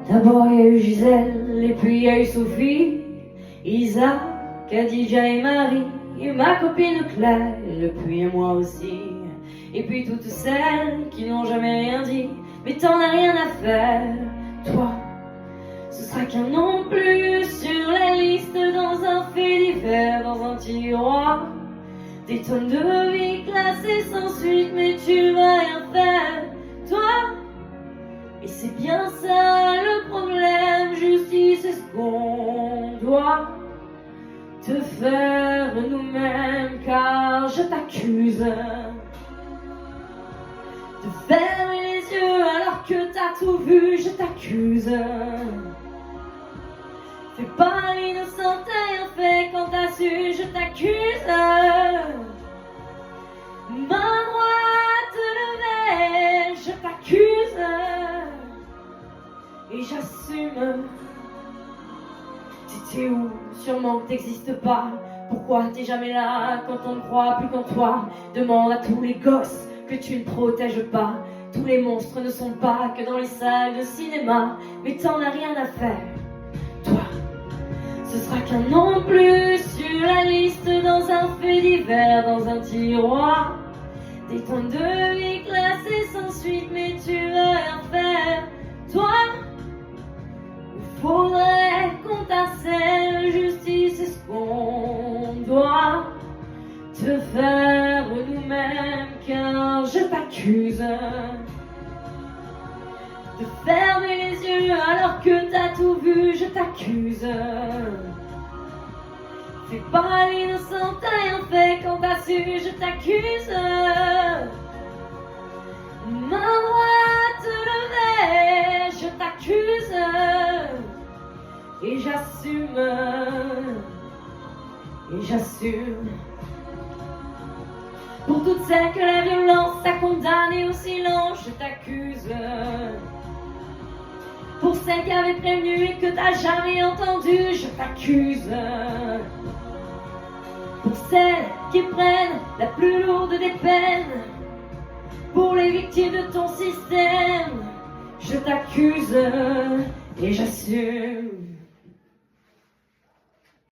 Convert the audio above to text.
D'abord il y a eu Gisèle, et puis il y a eu Sophie, Isa, Khadija et Marie, et ma copine Claire, et puis moi aussi. Et puis toutes celles qui n'ont jamais rien dit, mais t'en as rien à faire. Toi, ce sera qu'un nom plus sur la liste, dans un fait divers, dans un tiroir. Des tonnes de vies classées sans suite, mais tu vas rien faire, toi. Et c'est bien ça le problème, justice, est ce qu'on doit te faire nous-mêmes, car je t'accuse de fermer les yeux alors que t'as tout vu, je t'accuse. Fais pas l'innocente et rien fait quand t'as su, je t'accuse. Main droite levée, je t'accuse. Et j'assume. T'étais où? Sûrement que t'existes pas. Pourquoi t'es jamais là quand on ne croit plus qu'en toi? Demande à tous les gosses que tu ne protèges pas. Tous les monstres ne sont pas que dans les salles de cinéma. Mais t'en as rien à faire, toi. Ce sera qu'un nom plus sur la liste, dans un fait divers, dans un tiroir. Des tonnes de vie classées sans suite, mais tu vas rien faire, toi. Il faudrait qu'on t'harcèle, justice, est ce qu'on doit te faire nous-mêmes, car je t'accuse de fermer les yeux alors que t'as tout vu, je t'accuse. Fais pas l'innocent, t'as rien fait quand t'as su, je t'accuse. Main droite levée, je t'accuse. Et j'assume, et j'assume. Pour toutes celles que la violence a condamnées au silence, je t'accuse. Pour celles qui avaient prévenu et que t'as jamais entendu, je t'accuse. Pour celles qui prennent la plus lourde des peines, pour les victimes de ton système, je t'accuse et j'assume.